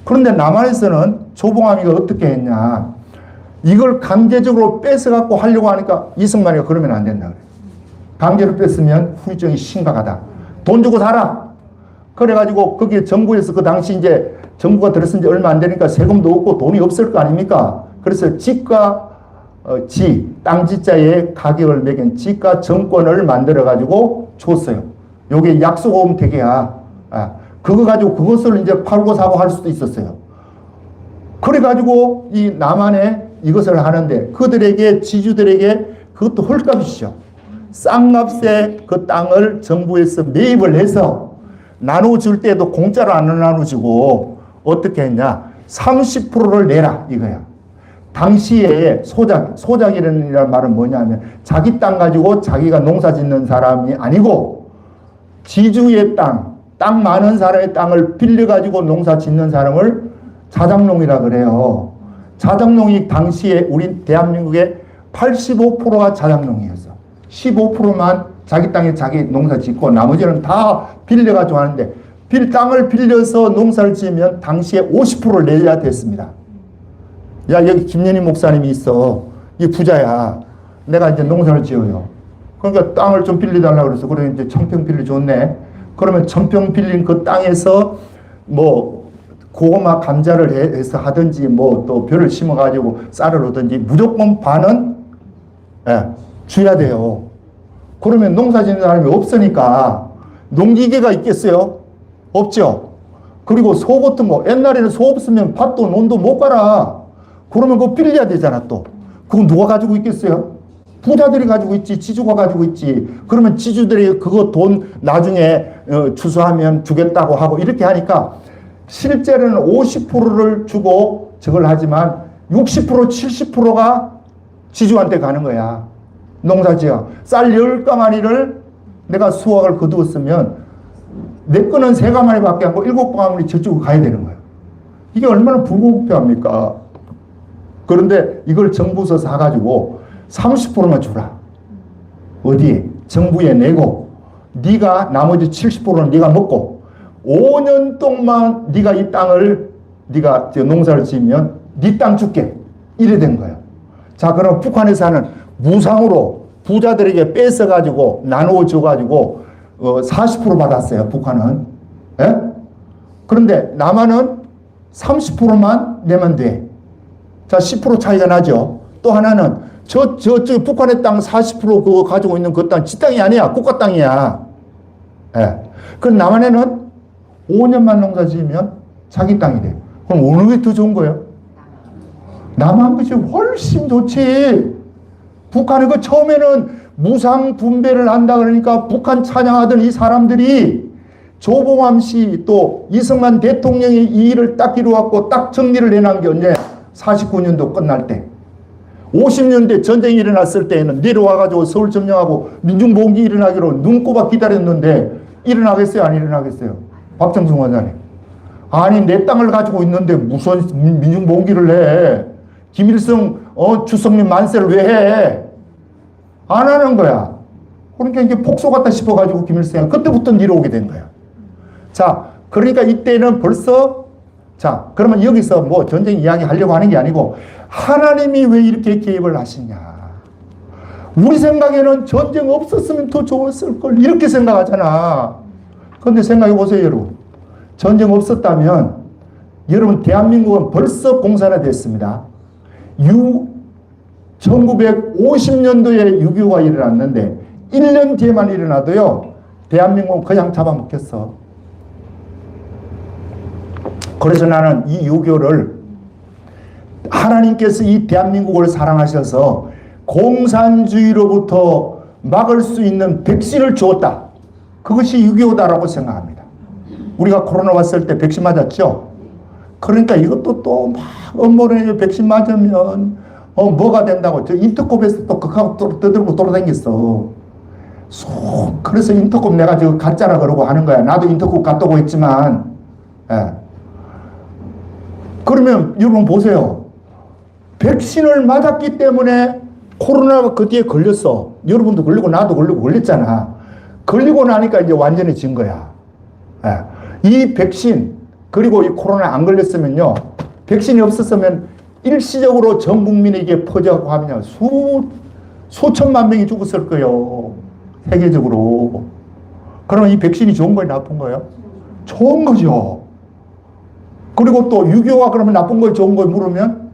그런데 남한에서는 조봉암이가 어떻게 했냐. 이걸 강제적으로 뺏어갖고 하려고 하니까 이승만이가 그러면 안 된다 그래. 강제로 뺏으면 후유증이 심각하다. 돈 주고 사라. 그래가지고 거기에 정부에서 그 당시 이제 정부가 들어선 지 얼마 안 되니까 세금도 없고 돈이 없을 거 아닙니까? 그래서 지가 땅 지자에 가격을 매긴 지가 정권을 만들어가지고 줬어요. 요게 약속오음 대계야. 그거 가지고 그것을 이제 팔고 사고 할 수도 있었어요. 그래가지고 이 남한에 이것을 하는데 그들에게 지주들에게 그것도 헐값이죠. 싼 값에 그 땅을 정부에서 매입을 해서 나눠줄 때도 공짜로 안 나눠주고 어떻게 했냐. 30%를 내라 이거야. 당시에 소작이라는 말은 뭐냐면 자기 땅 가지고 자기가 농사 짓는 사람이 아니고 지주의 땅 많은 사람의 땅을 빌려가지고 농사 짓는 사람을 자작농이라 그래요. 자작농이 당시에 우리 대한민국의 85%가 자작농이었어. 15%만 자기 땅에 자기 농사 짓고 나머지는 다 빌려가지고 하는데 땅을 빌려서 농사를 지으면 당시에 50%를 내야 됐습니다. 야, 여기 김연희 목사님이 있어. 이 부자야. 내가 이제 농사를 지어요. 그러니까 땅을 좀 빌려달라고 그래서 그래 이제 1,000평 빌려줬네. 그러면 1,000평 빌린 그 땅에서 뭐 고구마 감자를 해서 하든지 뭐 또 벼를 심어가지고 쌀을 얻든지 무조건 반은 줘야 돼요. 그러면 농사 짓는 사람이 없으니까 농기계가 있겠어요? 없죠. 그리고 소 같은 거 옛날에는 소 없으면 밭도 논도 못 갈아. 그러면 그거 빌려야 되잖아 또. 그건 누가 가지고 있겠어요? 부자들이 가지고 있지. 지주가 가지고 있지. 그러면 지주들이 그거 돈 나중에 추수하면 주겠다고 하고 이렇게 하니까 실제로는 50%를 주고 저걸 하지만 60% 70%가 지주한테 가는 거야. 농사지어. 쌀 10가마니를 내가 수확을 거두었으면 내 거는 3가마니밖에 안 고 7가마니 저쪽으로 가야 되는 거야. 이게 얼마나 불공평합니까? 그런데 이걸 정부에서 사가지고 30%만 주라. 어디에? 정부에 내고 네가 나머지 70%는 네가 먹고 5년 동안 네가 이 땅을 네가 농사를 지으면 네 땅 줄게. 이래 된 거예요. 자, 그럼 북한에서 하는 무상으로 부자들에게 뺏어가지고 나누어줘가지고 40% 받았어요. 북한은. 예? 그런데 남한은 30%만 내면 돼. 자, 10% 차이가 나죠. 또 하나는 저 북한의 땅 40% 그거 가지고 있는 그 땅 지 땅이 아니야. 국가 땅이야. 예. 그럼 남한에는 5년만 농사 지으면 자기 땅이 돼. 그럼 어느 게 더 좋은 거예요? 남한 것이 훨씬 좋지. 북한이 그 처음에는 무상 분배를 한다 그러니까 북한 찬양하던 이 사람들이 조봉암 씨 또 이승만 대통령이 이 일을 딱 이루었고 딱 정리를 해놓은 게 언제? 49년도 끝날 때. 50년대 전쟁이 일어났을 때에는 내려와가지고 서울 점령하고 민중봉기 일어나기로 눈꼽아 기다렸는데 일어나겠어요? 안 일어나겠어요? 박정승 원장님. 아니 내 땅을 가지고 있는데 무슨 민중봉기를 해. 김일성 주석님 만세를 왜 해? 안 하는 거야. 그러니까 이게 폭소 같다 싶어가지고 김일성이 그때부터 내려오게 된 거야. 자, 그러니까 이때는 벌써 자, 그러면 여기서 뭐 전쟁 이야기 하려고 하는 게 아니고 하나님이 왜 이렇게 개입을 하시냐. 우리 생각에는 전쟁 없었으면 더 좋았을 걸 이렇게 생각하잖아. 그런데 생각해 보세요, 여러분. 전쟁 없었다면 여러분 대한민국은 벌써 공산화됐습니다. 1950년도에 6.25가 일어났는데 1년 뒤에만 일어나도요. 대한민국은 그냥 잡아먹혔어. 그래서 나는 이 6.25를 하나님께서 이 대한민국을 사랑하셔서 공산주의로부터 막을 수 있는 백신을 주었다. 그것이 6.25다라고 생각합니다. 우리가 코로나 왔을 때 백신 맞았죠? 그러니까 이것도 또 막 음모론에 백신 맞으면 뭐가 된다고 저 인터콥에서 또 그거 떠들고 돌아다녔어. 그래서 인터콥 내가 지금 가짜라 그러고 하는 거야. 나도 인터콥 갔다고 했지만 예. 그러면 여러분 보세요. 백신을 맞았기 때문에 코로나가 그 뒤에 걸렸어. 여러분도 걸리고 나도 걸리고 걸렸잖아. 걸리고 나니까 이제 완전히 진 거야. 예. 이 백신 그리고 이 코로나 안 걸렸으면요. 백신이 없었으면 일시적으로 전 국민에게 퍼져가고 하면 수천만 명이 죽었을 거예요. 세계적으로. 그러면 이 백신이 좋은 거예요? 나쁜 거예요? 좋은 거죠. 그리고 또 6.25가 그러면 나쁜 거예요? 좋은 거예요? 물으면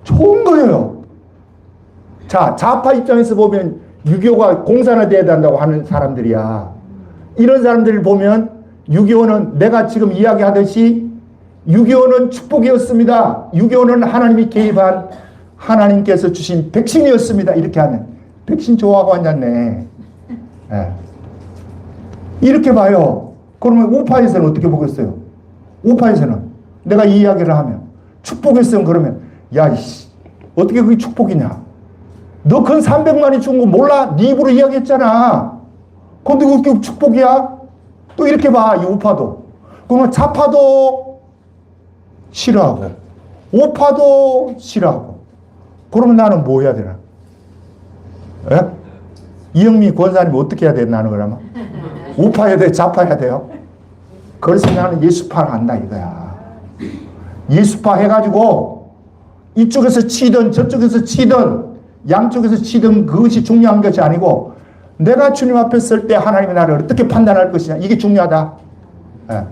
좋은 거예요. 자, 좌파 입장에서 보면 6.25가 공산화돼야 된다고 하는 사람들이야. 이런 사람들을 보면 6.25는 내가 지금 이야기하듯이 6.25는 축복이었습니다. 6.25는 하나님이 개입한 하나님께서 주신 백신이었습니다. 이렇게 하면 백신 좋아하고 앉았네. 네. 이렇게 봐요. 그러면 우파에서는 어떻게 보겠어요? 우파에서는 내가 이 이야기를 하면 축복했으면 그러면 야 이씨 어떻게 그게 축복이냐? 너 근 300만이 죽은 거 몰라? 네 입으로 이야기했잖아. 근데 그게 축복이야? 또 이렇게 봐, 이 우파도. 그러면 좌파도 싫어하고, 우파도 싫어하고. 그러면 나는 뭐 해야 되나? 예? 이영미 권사님 어떻게 해야 돼, 나는 그러면? 우파 해야 돼, 좌파 해야 돼요? 그래서 나는 예수파를 한다, 이거야. 예수파 해가지고, 이쪽에서 치든 저쪽에서 치든, 양쪽에서 치든 그것이 중요한 것이 아니고, 내가 주님 앞에 설 때 하나님이 나를 어떻게 판단할 것이냐. 이게 중요하다. 예.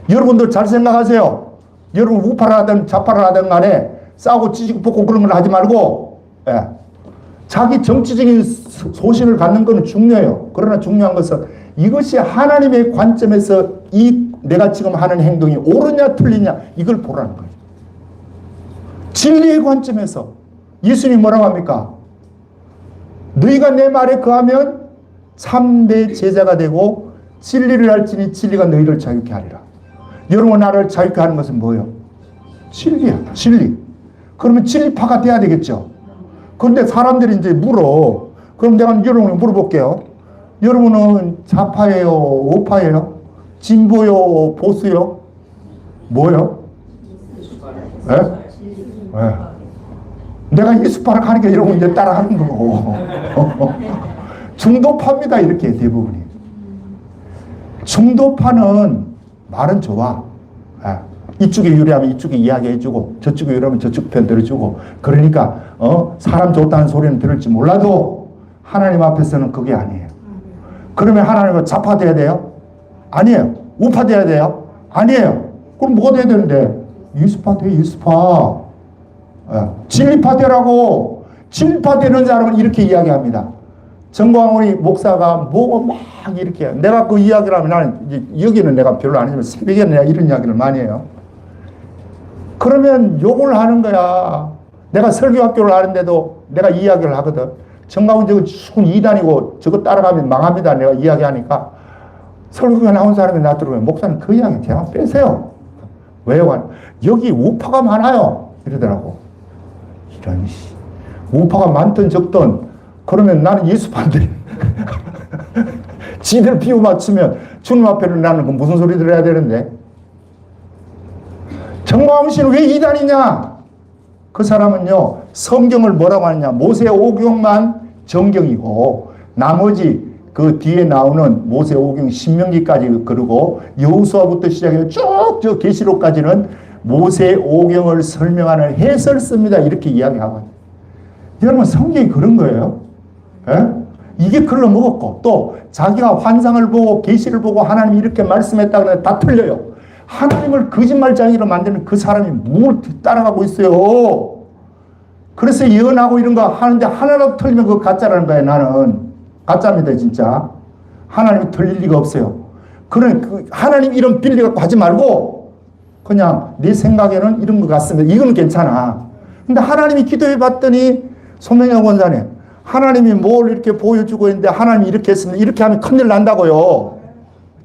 여러분들 잘 생각하세요. 여러분 우파를 하든 좌파를 하든 간에 싸우고 찢고 뽑고 그런 걸 하지 말고 예. 자기 정치적인 소신을 갖는 것은 중요해요. 그러나 중요한 것은 이것이 하나님의 관점에서 이 내가 지금 하는 행동이 옳으냐 틀리냐 이걸 보라는 거예요. 진리의 관점에서 예수님이 뭐라고 합니까? 너희가 내 말에 거하면 참내 제자가 되고 진리를 알지니 진리가 너희를 자유케 하리라. 여러분 나를 자유케 하는 것은 뭐예요? 진리야. 진리. 그러면 진리파가 돼야 되겠죠. 그런데 사람들이 이제 물어. 그럼 내가 여러분을 물어볼게요. 여러분은 좌파예요? 우파예요? 진보요? 보수요? 뭐요? 예? 예. 내가 예수파를 가니까 여러분 이제 따라하는 거고. 중도파입니다. 이렇게 대부분이. 중도파는 말은 좋아. 이쪽에 유리하면 이쪽에 이야기해주고 저쪽에 유리하면 저쪽 편 들어주고 그러니까 사람 좋다는 소리는 들을지 몰라도 하나님 앞에서는 그게 아니에요. 그러면 하나님은 좌파 돼야 돼요? 아니에요. 우파 돼야 돼요? 아니에요. 그럼 뭐가 돼야 되는데? 예수파 돼. 예수파. 진리파 되라고. 진리파 되는 사람은 이렇게 이야기합니다. 정광훈이 목사가 뭐고 막 이렇게 해요. 내가 그 이야기를 하면 나는 이제 여기는 내가 별로 안 하지만 새벽에는 내가 이런 이야기를 많이 해요. 그러면 욕을 하는 거야. 내가 설교학교를 하는데도 내가 이야기를 하거든. 정광훈 저거 죽은 이단이고 저거 따라가면 망합니다. 내가 이야기하니까 설교가 나온 사람이 나 들어오면 목사는 그 이야기 그냥 빼세요. 왜요? 여기 우파가 많아요. 이러더라고. 이런 우파가 많든 적든 그러면 나는 예수파인데 지들 비유 맞추면 주님 앞에는 나는 그 무슨 소리 들어야 되는데 정광훈 씨는 왜 이단이냐? 그 사람은요 성경을 뭐라고 하느냐 모세오경만 정경이고 나머지 그 뒤에 나오는 모세오경 신명기까지 그러고 여호수아부터 시작해서 쭉 저 계시록까지는 모세 오경을 설명하는 해설서입니다. 이렇게 이야기하고. 여러분, 성경이 그런 거예요. 예? 이게 글로 먹었고, 또 자기가 환상을 보고 계시를 보고 하나님이 이렇게 말씀했다 그러면 다 틀려요. 하나님을 거짓말쟁이로 만드는 그 사람이 뭘 따라가고 있어요. 그래서 예언하고 이런 거 하는데 하나라도 틀리면 그거 가짜라는 거예요. 나는 가짜입니다. 진짜 하나님이 틀릴 리가 없어요. 그런 하나님 이름 빌리 갖고 하지 말고 그냥 내 생각에는 이런 것 같습니다. 이거는 괜찮아. 근데 하나님이 기도해 봤더니 손명영 권사님, 하나님이 뭘 이렇게 보여주고 있는데 하나님이 이렇게 했으면 이렇게 하면 큰일 난다고요.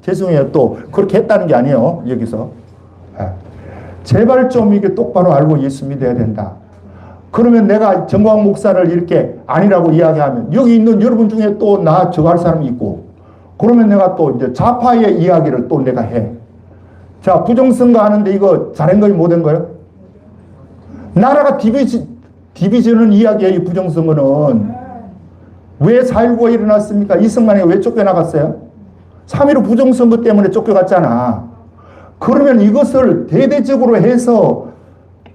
죄송해요. 또 그렇게 했다는 게 아니에요. 여기서 제발 좀 이게 똑바로 알고 예수 믿어야 된다. 그러면 내가 정광 목사를 이렇게 아니라고 이야기하면 여기 있는 여러분 중에 또 나 저거 할 사람이 있고, 그러면 내가 또 이제 좌파의 이야기를 또 내가 해. 자, 부정선거 하는데 이거 잘한 거예요? 못한 거예요? 나라가 디비전은 이야기예요. 이 부정선거는. 왜 4.19가 일어났습니까? 이승만이 왜 쫓겨나갔어요? 3.15 부정선거 때문에 쫓겨갔잖아. 그러면 이것을 대대적으로 해서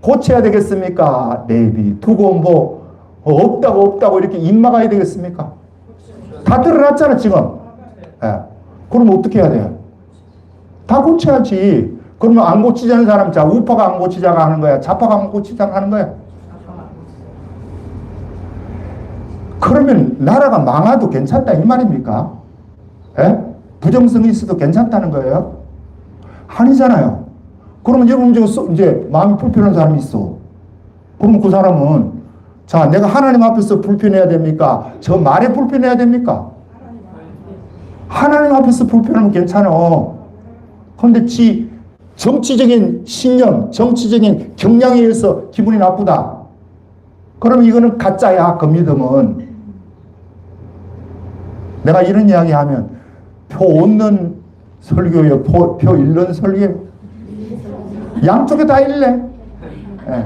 고쳐야 되겠습니까? 내비 두고 뭐 없다고 이렇게 입 막아야 되겠습니까? 다 드러났잖아 지금. 예. 그러면 어떻게 해야 돼요? 다 고쳐야지. 그러면 안 고치자는 사람, 자, 우파가 안 고치자가 하는 거야? 좌파가 안 고치자가 하는 거야? 그러면 나라가 망해도 괜찮다 이 말입니까? 예? 부정성이 있어도 괜찮다는 거예요? 아니잖아요. 그러면 여러분 중에 이제 마음이 불편한 사람이 있어. 그러면 그 사람은, 자, 내가 하나님 앞에서 불편해야 됩니까? 저 말에 불편해야 됩니까? 하나님 앞에서 불편하면 괜찮아. 그런데 정치적인 신념, 정치적인 경향에 의해서 기분이 나쁘다. 그러면 이거는 가짜야, 그 믿음은. 내가 이런 이야기 하면 표 얻는 설교예요, 표 잃는 설교예요. 양쪽에 다 잃래. 예.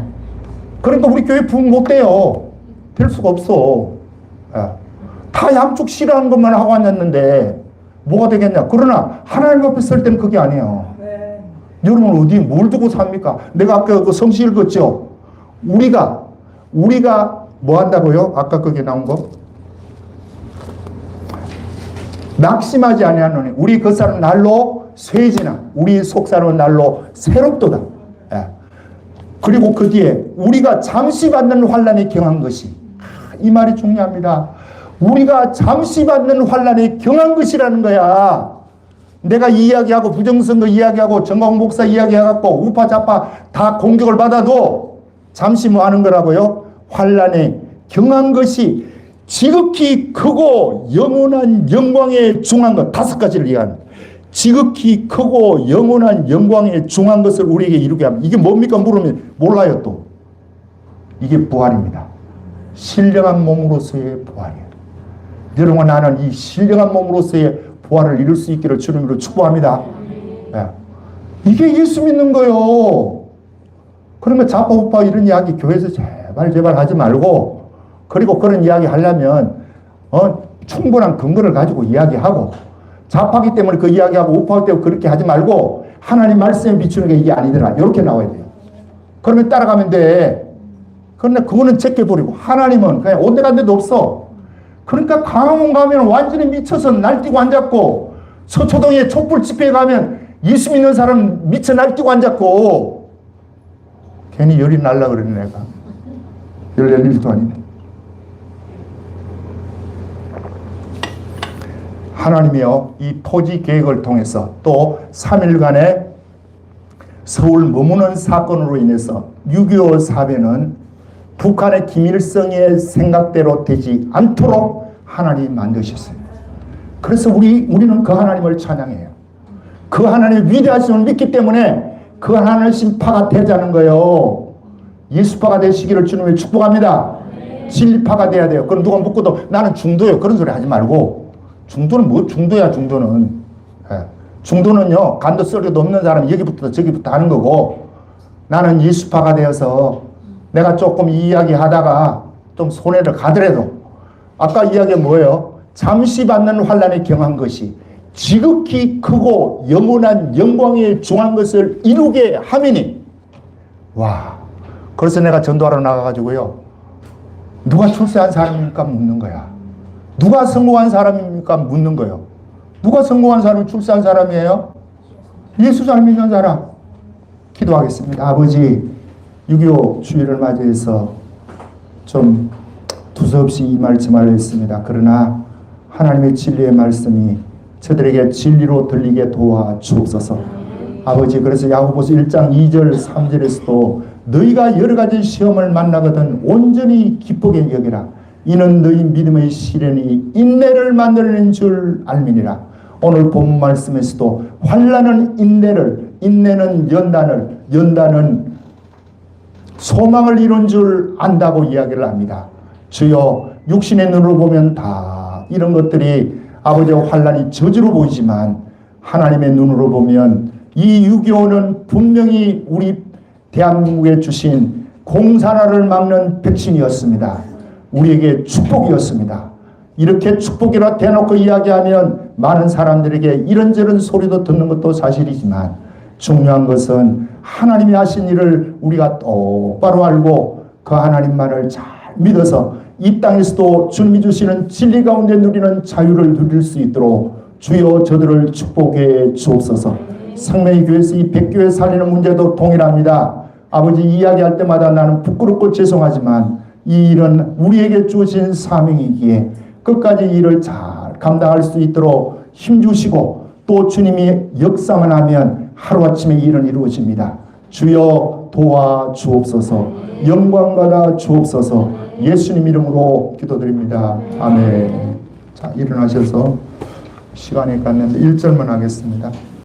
그러니까 우리 교회 부흥 못 돼요. 될 수가 없어. 예. 다 양쪽 싫어하는 것만 하고 앉았는데 뭐가 되겠냐. 그러나 하나님 앞에 설 때는 그게 아니에요. 네. 여러분 어디 뭘 두고 삽니까? 내가 아까 그 성시 읽었죠. 우리가 뭐 한다고요? 아까 거기에 나온 거. 낙심하지 아니하노니 우리 겉사람은 날로 쇠지나 우리 속사람은 날로 새롭도다. 예. 그리고 그 뒤에 우리가 잠시 받는 환난에 경한 것이, 이 말이 중요합니다. 우리가 잠시 받는 환난에 경한 것이라는 거야. 내가 이야기하고 부정선거 이야기하고 정광 목사 이야기해갖고 우파 좌파 다 공격을 받아도 잠시 뭐 하는 거라고요? 환난에 경한 것이 지극히 크고 영원한 영광에 중한 것, 5가지를 이해하는. 지극히 크고 영원한 영광에 중한 것을 우리에게 이루게 합니다. 이게 뭡니까? 물으면 몰라요. 또 이게 부활입니다. 신령한 몸으로서의 부활이에요. 여러분, 나는 이 신령한 몸으로서의 부활을 이룰 수 있기를 주님으로 축복합니다. 네. 이게 예수 믿는 거예요. 그러면 좌파 우파 이런 이야기 교회에서 제발 하지 말고, 그리고 그런 이야기 하려면 충분한 근거를 가지고 이야기하고, 좌파기 때문에 그 이야기하고 우파기 때문에 그렇게 하지 말고 하나님 말씀에 비추는 게 이게 아니더라, 이렇게 나와야 돼요. 그러면 따라가면 돼. 그런데 그거는 제껴버리고 하나님은 그냥 온데간데도 없어. 그러니까 강화문 가면 완전히 미쳐서 날뛰고 앉았고, 서초동에 촛불 집회에 가면 예수 믿는 사람 미쳐 날뛰고 앉았고, 괜히 열이 날라 그러네. 내가 열 낼 일도 아니네. 하나님이요, 이 토지 계획을 통해서 또 3일간의 서울 머무는 사건으로 인해서 6.25 사변은 북한의 김일성의 생각대로 되지 않도록 하나님이 만드셨어요. 그래서 우리는 그 하나님을 찬양해요. 그 하나님의 위대하심을 믿기 때문에 그 하나님 파가 되자는 거예요. 예수파가 되시기를 주님을 축복합니다. 진리파가 돼야 돼요. 그럼 누가 묻고도 나는 중도예요, 그런 소리 하지 말고. 중도는 뭐 중도야, 중도는. 예. 중도는요, 간도 썰기도 없는 사람이 여기부터 저기부터 하는 거고, 나는 예수파가 되어서 내가 조금 이야기 하다가 좀 손해를 가더라도, 아까 이야기가 뭐예요? 잠시 받는 환난에 경한 것이 지극히 크고 영원한 영광에 중한 것을 이루게 하미니, 와. 그래서 내가 전도하러 나가가지고요. 누가 출세한 사람입니까? 묻는 거야. 누가 성공한 사람입니까? 묻는 거예요. 누가 성공한 사람이 출세한 사람이에요? 예수 잘 믿는 사람. 기도하겠습니다. 아버지, 6.25 주일을 맞이해서 좀 두서없이 이 말씀을 했습니다. 그러나 하나님의 진리의 말씀이 저들에게 진리로 들리게 도와주옵소서. 아버지, 그래서 야고보서 1장 2절 3절에서도 너희가 여러 가지 시험을 만나거든 온전히 기쁘게 여기라. 이는 너희 믿음의 시련이 인내를 만들어낸 줄 알미니라. 오늘 본 말씀에서도 환난은 인내를, 인내는 연단을, 연단은 소망을 이룬 줄 안다고 이야기를 합니다. 주여, 육신의 눈으로 보면 다 이런 것들이 아버지의 환난이 저주로 보이지만 하나님의 눈으로 보면 이 6.25는 분명히 우리 대한민국에 주신 공산화를 막는 백신이었습니다. 우리에게 축복이었습니다. 이렇게 축복이라 대놓고 이야기하면 많은 사람들에게 이런저런 소리도 듣는 것도 사실이지만 중요한 것은 하나님이 하신 일을 우리가 똑바로 알고 그 하나님만을 잘 믿어서 이 땅에서도 주님이 주시는 진리 가운데 누리는 자유를 누릴 수 있도록 주여 저들을 축복해 주옵소서. 상명의 교회에서 이 백교회 살리는 문제도 동일합니다. 아버지, 이야기할 때마다 나는 부끄럽고 죄송하지만 이 일은 우리에게 주어진 사명이기에 끝까지 이 일을 잘 감당할 수 있도록 힘주시고 또 주님이 역사만 하면 하루아침에 이 일은 이루어집니다. 주여 도와주옵소서. 영광 받아 주옵소서. 예수님 이름으로 기도드립니다. 아멘. 자, 일어나셔서 시간이 갔는데 1절만 하겠습니다.